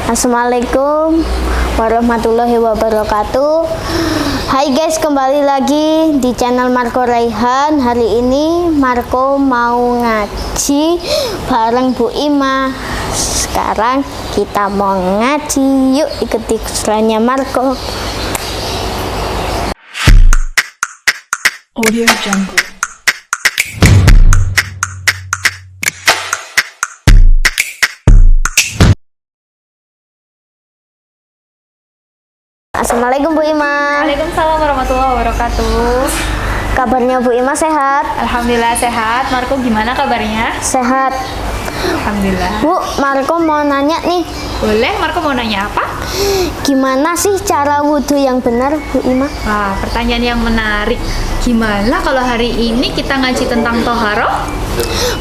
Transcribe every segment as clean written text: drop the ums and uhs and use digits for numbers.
Assalamualaikum warahmatullahi wabarakatuh. Hai guys, kembali lagi di channel Marco Raihan. Hari ini Marco mau ngaji bareng Bu Ima. Sekarang kita mau ngaji, yuk ikuti keseruannya Marco. Audio Jungle. Assalamualaikum Bu Ima. Waalaikumsalam warahmatullahi wabarakatuh. Kabarnya Bu Ima sehat? Alhamdulillah sehat. Marco gimana kabarnya? Sehat. Alhamdulillah. Bu, Marco mau nanya nih, Boleh, Marco mau nanya apa? gimana sih cara wudhu yang benar Bu Ima? Wah, pertanyaan yang menarik. Gimana kalau hari ini kita ngaji tentang toharoh?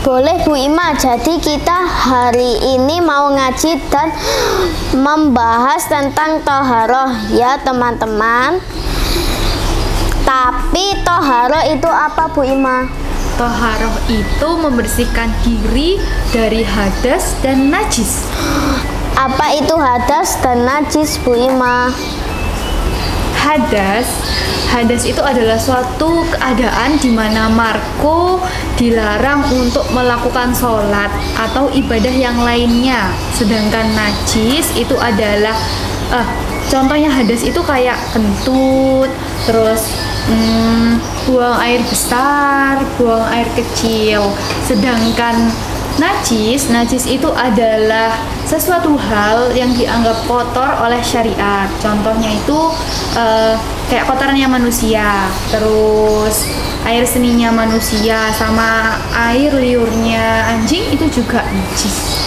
Boleh Bu Ima, jadi kita hari ini mau ngaji dan membahas tentang toharoh ya teman-teman. Tapi toharoh itu apa Bu Ima? Toharoh itu membersihkan diri dari hadas dan najis. Apa itu hadas dan najis Bu Ima? Hadas itu adalah suatu keadaan di mana Marco dilarang untuk melakukan sholat atau ibadah yang lainnya. Sedangkan najis itu adalah contohnya hadas itu kayak kentut, terus buang air besar, buang air kecil. Sedangkan najis itu adalah sesuatu hal yang dianggap kotor oleh syariat. Contohnya itu kayak kotorannya manusia, terus air seninya manusia, sama air liurnya anjing itu juga najis.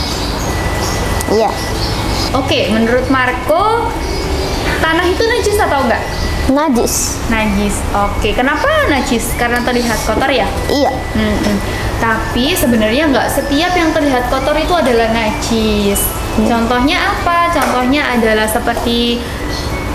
Iya. Oke, menurut Marco, tanah itu najis atau enggak? Najis. Najis. Oke, kenapa najis? Karena terlihat kotor ya? Iya. Tapi sebenarnya nggak setiap yang terlihat kotor itu adalah najis. Contohnya apa? Contohnya adalah seperti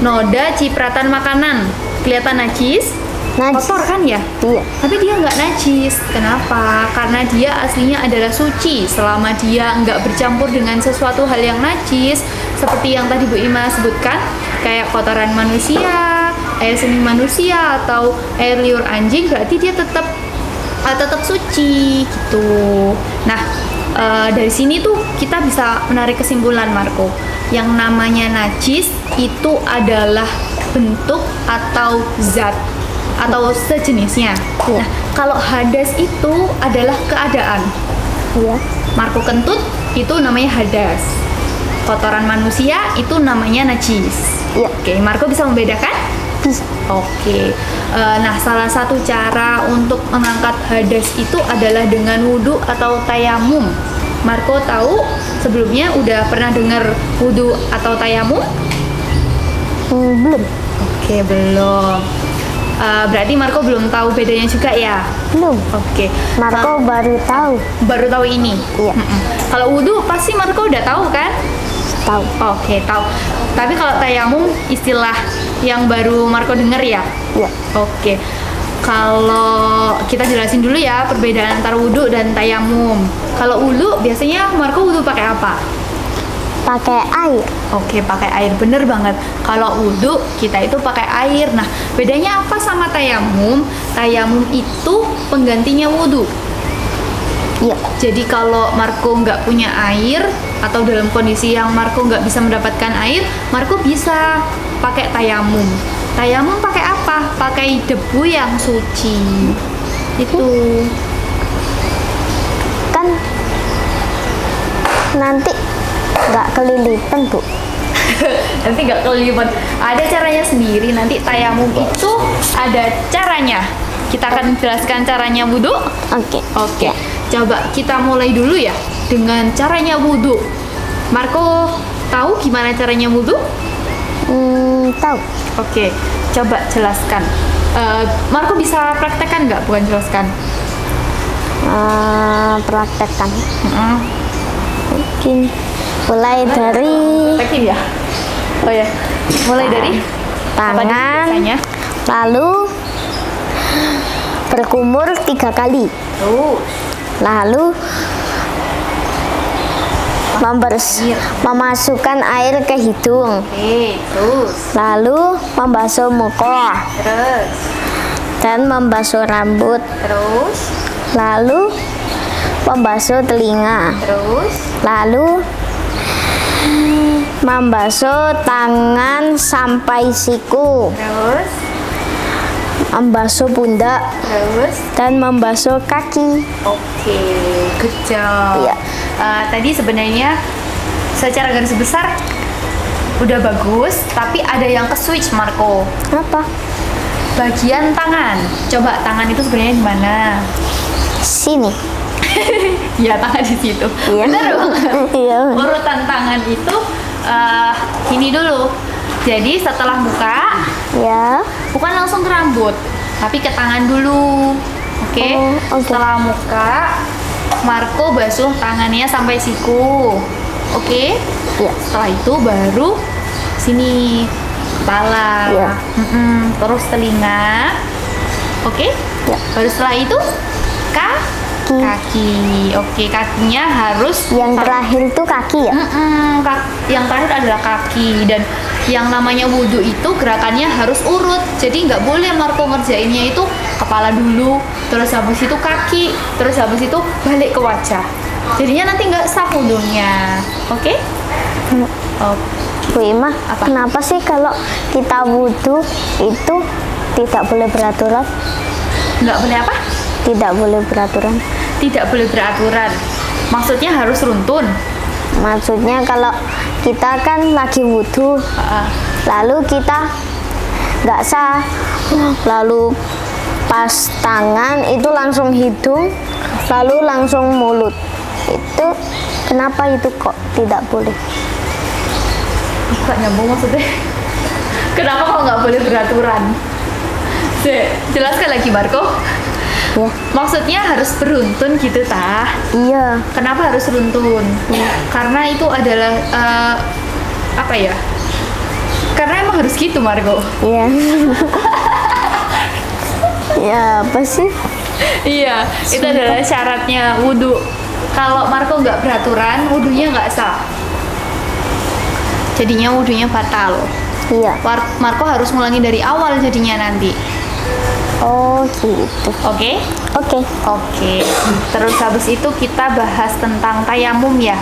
noda cipratan makanan. Kelihatan najis? Najis. Kotor kan ya? Iya. Tapi dia nggak najis. Kenapa? Karena dia aslinya adalah suci. Selama dia nggak bercampur dengan sesuatu hal yang najis, seperti yang tadi Bu Ima sebutkan, kayak kotoran manusia, air seni manusia, atau air liur anjing, berarti dia tetap suci gitu. Nah, dari sini tuh kita bisa menarik kesimpulan Marco, yang namanya najis itu adalah bentuk atau zat atau sejenisnya. Iya. Nah, kalau hadas itu adalah keadaan. Iya. Marco kentut itu namanya hadas. Kotoran manusia itu namanya najis. Iya. Oke, Marco bisa membedakan? Bisa. Oke. Nah, salah satu cara untuk mengangkat hadas itu adalah dengan wudhu atau tayamum. Marco tahu sebelumnya udah pernah dengar wudhu atau tayamum? Belum. Oke, belum. Berarti Marco belum tahu bedanya juga ya? Belum. Oke. Marco baru tahu. Baru tahu ini? Iya. Kalau wudhu pasti Marco udah tahu kan? Tahu. Oke, tahu. Tapi kalau tayamum istilah yang baru Marco dengar ya? Iya. Oke. Kalau kita jelasin dulu ya perbedaan antara wudhu dan tayamum. Kalau wudhu biasanya Marco wudhu pakai apa? Pakai air. Oke, pakai air, bener banget. Kalau wudhu kita itu pakai air. Nah, bedanya apa sama tayamum? Tayamum itu penggantinya wudhu. Iya. Jadi kalau Marco nggak punya air atau dalam kondisi yang Marco nggak bisa mendapatkan air, Marco bisa pakai tayamum. Tayamum pakai apa? Pakai debu yang suci. Itu. Kan nanti nggak kelilipan Bu. Nanti nggak kelilipan. Ada caranya sendiri. Nanti tayamum itu ada caranya. Kita akan jelaskan caranya wudhu. Oke. Oke. Ya. Coba kita mulai dulu ya dengan caranya wudhu. Marco tahu gimana caranya wudhu? Tahu. Oke, coba jelaskan. Marco bisa praktekkan nggak? Bukan jelaskan. Praktekkan. Mungkin mulai dari Praktek ya? Oh ya. Mulai dari apa tangan, biasanya? lalu berkumur 3 kali. Oh, Lalu memasukkan air ke hidung, Oke, terus. lalu membasuh muka Terus. dan membasuh rambut, Terus. lalu membasuh telinga, Terus. lalu membasuh tangan sampai siku, Terus. membasuh pundak, Terus. dan membasuh kaki. Oke, good job. Iya. Tadi sebenarnya secara garis besar udah bagus, tapi ada yang ke switch Marco. Apa? Bagian tangan. Coba tangan itu sebenarnya di mana? Sini. Ya, tangan di situ. Iya. Benar dong. Iya. Urutan tangan itu ini dulu. Jadi setelah muka, Ya. bukan langsung ke rambut, tapi ke tangan dulu. Oke. Oh, oke. Setelah muka, Marco basuh tangannya sampai siku. Oke. Iya. Setelah itu baru sini kepala. Iya. Terus telinga. Oke. Iya. Baru setelah itu kaki. Oke, kakinya harus Yang terakhir itu kaki ya? yang terakhir adalah kaki, dan yang namanya wudhu itu gerakannya harus urut. Jadi nggak boleh Marco ngerjainnya itu kepala dulu, terus habis itu kaki, terus habis itu balik ke wajah. Jadinya nanti nggak sah wudhunya. Oke? Oh, Bu Ima, Apa? kenapa sih kalau kita wudhu itu tidak boleh beraturan? nggak boleh apa? Tidak boleh beraturan. Tidak boleh beraturan. Maksudnya harus runtun. Maksudnya kalau kita kan lagi wudhu, lalu kita nggak sah, lalu pas tangan itu langsung hidung, lalu langsung mulut. Itu kenapa itu kok tidak boleh? Nggak nyambung maksudnya. Kenapa kok nggak boleh beraturan? Jelaskan lagi Marco. Ya. Maksudnya harus beruntun gitu tah? Iya. Kenapa harus runtun? Karena itu adalah apa ya? Karena emang harus gitu Marco. Iya. Ya apa sih? Iya, itu adalah syaratnya wudhu. Kalau Marco nggak beraturan, wudhunya nggak sah. Jadinya wudhunya batal. Iya. Marco harus ngulangi dari awal jadinya nanti. Oh gitu. Oke? Oke. Oke. Terus habis itu kita bahas tentang tayamum ya.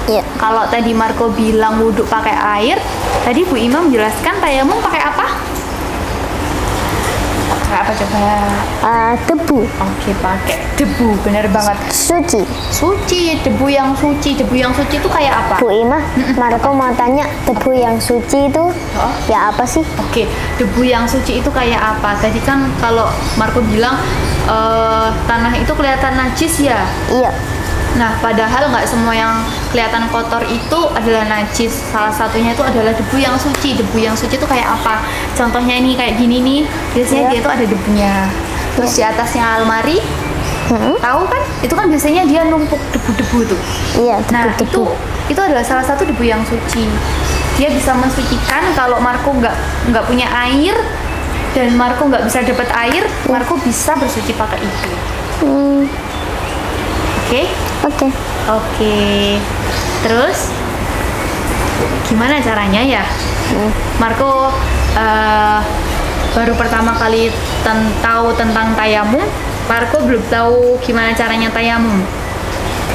Iya. Kalau tadi Marco bilang wudhu pakai air, tadi Bu Imam menjelaskan tayamum pakai apa? Pakai apa coba? Debu. Oke, pakai debu, bener banget. Suci. Suci, debu yang suci. Debu yang suci itu kayak apa? Bu Ima, Marco mau tanya debu yang suci itu Oh. ya apa sih? Oke, debu yang suci itu kayak apa? Tadi kan kalau Marco bilang tanah itu kelihatan najis ya. Iya. Nah, padahal nggak semua yang kelihatan kotor itu adalah najis. Salah satunya itu adalah debu yang suci. Debu yang suci itu kayak apa? Contohnya ini kayak gini nih. Biasanya Iya. dia itu ada debunya. Terus di atasnya almari, tahu kan? Itu kan biasanya dia numpuk debu-debu tuh. Iya, Nah, debu-debu. itu adalah salah satu debu yang suci. Dia bisa mensucikan. Kalau Marco nggak punya air dan Marco nggak bisa dapat air, Marco bisa bersuci pakai itu. Hmm, Oke? Oke. Oke. Terus gimana caranya ya? Marco baru pertama kali tahu tentang tayamum. Marco belum tahu gimana caranya tayamum.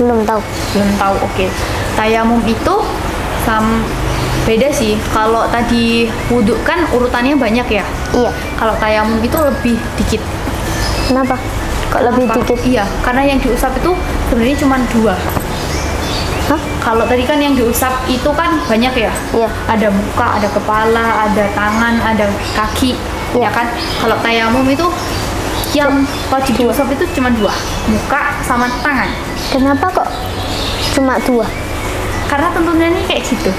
Belum tahu. Belum tahu. Oke. Tayamum itu beda sih. Kalau tadi wudhu kan urutannya banyak ya. Iya. Kalau tayamum itu lebih dikit. Kenapa? Kok lebih Kenapa? dikit? Iya, karena yang diusap itu sebenarnya cuma 2. Hah? Kalau tadi kan yang diusap itu kan banyak ya. Iya. Ada muka, ada kepala, ada tangan, ada kaki. Iya. Ya kan? Kalau tayamum itu yang wajib diusap itu cuma 2, muka sama tangan. Kenapa kok cuma 2? Karena tuntunannya kayak gitu.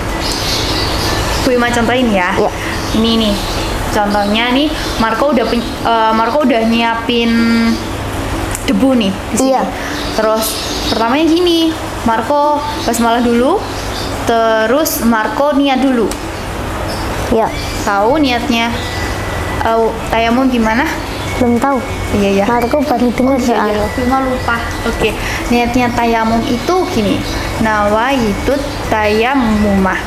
Bu Ima contohin ya. Iya. Ini nih. Contohnya nih Marco udah nyiapin debu nih di sini. Iya. Terus pertamanya gini, Marco basmalah dulu, terus Marco niat dulu. Iya. Tahu niatnya tayamum gimana? Belum tahu. Iya ya. Marco baru dengar soalnya. Cuma lupa. Oke. Niatnya tayamum itu gini. Nawaitut tayammumah.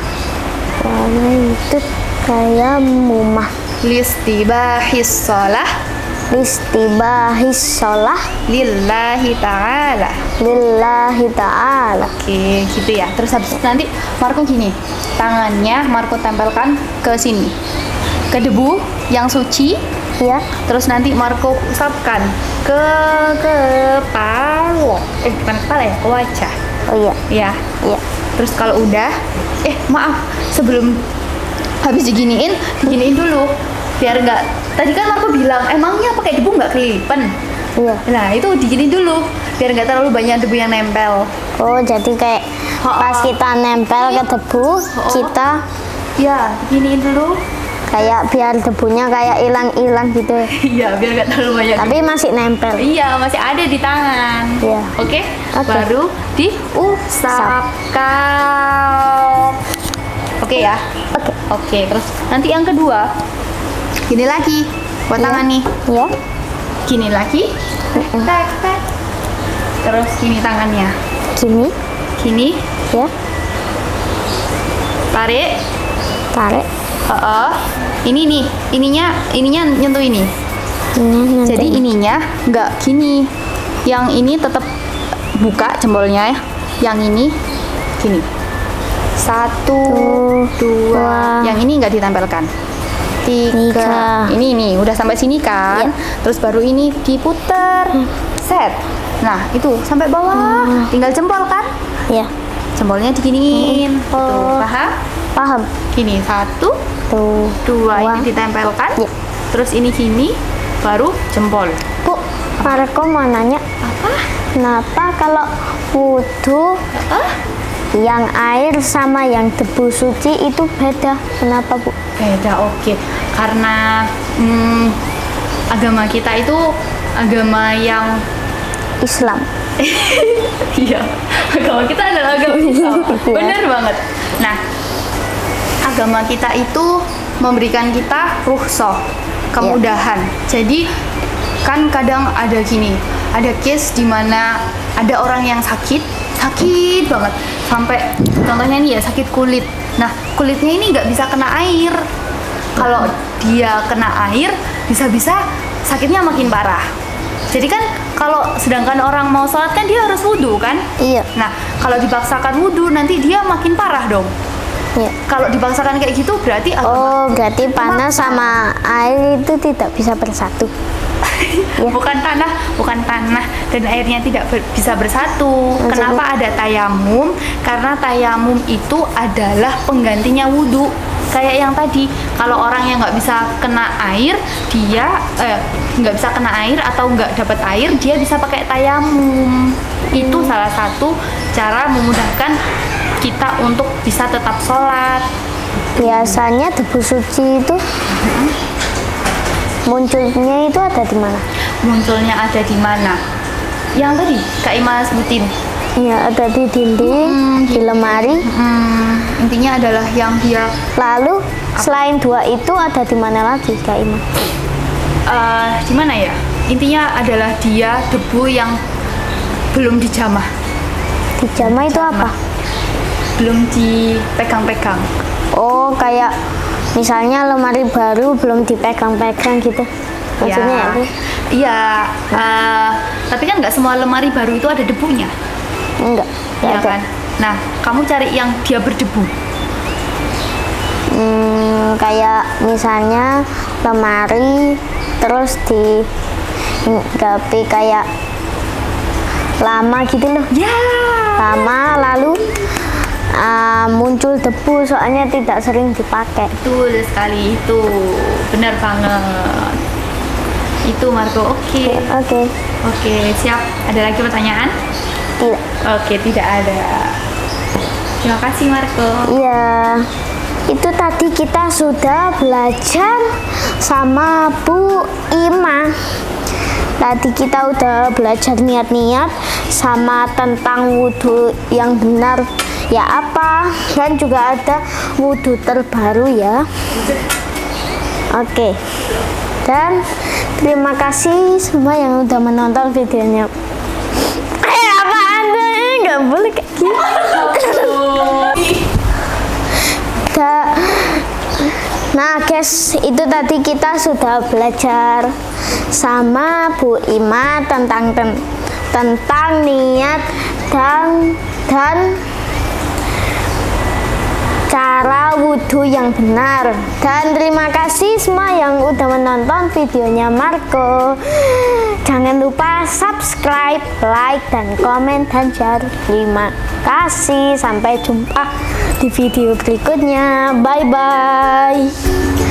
Karena itu kayak mumah. Listibahis shalah Istibahis sholah lillahi ta'ala. lillahi ta'ala. Oke, gitu ya. Terus habis itu nanti Marco gini. Tangannya Marco tempelkan ke sini. Ke debu yang suci. Ya, Terus nanti Marco usapkan ke kepala. Bukan kepala ya, ke wajah. oh iya, Ya. iya. Terus kalau udah, maaf, sebelum habis diginiin dulu. Biar nggak, tadi kan Marco bilang, emangnya pakai debu nggak kelipan? Iya. Nah, itu diginiin dulu. Biar nggak terlalu banyak debu yang nempel. Oh, jadi kayak pas kita nempel ke debu, kita Ya, giniin dulu. kayak biar debunya kayak hilang-hilang gitu. Iya, biar nggak terlalu banyak. Tapi masih nempel. Iya, masih ada di tangan. Iya. Oke? Oke. Baru diusapkan. Oke ya? Oke. Oke, terus nanti yang kedua. Gini lagi buat tangan nih. Ya. Gini lagi. Tek, tek. Terus gini tangannya. Gini. Gini, Ya. tarik. Tarik. Ini nih, ininya nyentuh ini. Ini nanti. Jadi ininya nggak gini. Yang ini tetap buka jempolnya ya. Yang ini gini. 1, 2. Yang ini nggak ditempelkan. 3. Tiga. Ini nih, udah sampai sini kan. Ya. Terus baru ini diputer. Set. Nah, itu sampai bawah. Tinggal jempol kan? Ya. Jempolnya diginiin. Oh. Tuh, paham? Paham. Gini, 1, Tuh. 2 ini ditempelkan. Ya. Terus ini gini, baru jempol. Bu, Marco mau nanya, Apa? kenapa kalau wudhu yang air sama yang debu suci itu beda? Kenapa, Bu? Beda, oke. Karena agama kita itu agama yang Islam. iya, agama kita adalah agama Islam. Iya. Bener banget. Nah, agama kita itu memberikan kita rukhsah, kemudahan. Jadi kan kadang ada gini, ada case di mana ada orang yang sakit banget, sampai contohnya nih ya sakit kulit. Nah, kulitnya ini nggak bisa kena air. Kalau dia kena air, bisa-bisa sakitnya makin parah. Jadi kan kalau sedangkan orang mau sholat kan dia harus wudhu kan? Iya. Nah, kalau dipaksakan wudhu nanti dia makin parah dong. Iya. Kalau dipaksakan kayak gitu berarti Oh, berarti panas sama air itu tidak bisa bersatu. Ya. bukan tanah dan airnya tidak bisa bersatu. Maksudnya? Kenapa ada tayamum? Karena tayamum itu adalah penggantinya wudhu. Kayak yang tadi, kalau orang yang nggak bisa kena air, dia nggak bisa kena air atau nggak dapat air, dia bisa pakai tayamum. Itu salah satu cara memudahkan kita untuk bisa tetap sholat. Biasanya debu suci itu munculnya itu ada di mana? Munculnya ada di mana? Yang tadi Kak Ima sebutin. Iya, ada di dinding, di lemari. Intinya adalah yang dia Lalu selain dua itu ada di mana lagi, Kak Ima? di mana ya? Intinya adalah dia debu yang belum dijamah, Dijamah itu apa? belum dipegang-pegang. Oh, kayak misalnya lemari baru belum dipegang-pegang gitu. Maksudnya ya, Bu? Iya, tapi kan nggak semua lemari baru itu ada debunya, Enggak, enggak ya ada. kan? Nah, kamu cari yang dia berdebu. Kayak misalnya lemari terus di gapi kayak lama gitu loh. Ya, Lama lalu muncul debu soalnya tidak sering dipakai. betul sekali itu, benar banget. Itu Marco. Oke, Oke, siap. Ada lagi pertanyaan? tidak. Oke, tidak ada. Terima kasih Marco. Iya, itu tadi kita sudah belajar sama Bu Ima. Tadi kita udah belajar niat-niat sama tentang wudhu yang benar ya apa, dan juga ada wudhu terbaru ya. Oke, dan Terima kasih semua yang udah menonton videonya. Apaan deh? Nggak boleh kayak gitu. Nah guys, itu tadi kita sudah belajar sama Bu Ima tentang niat dan cara wudhu yang benar. Dan terima kasih semua yang udah menonton videonya Marco. Jangan lupa subscribe, like, dan komen, dan share. Terima kasih. Sampai jumpa di video berikutnya. Bye bye.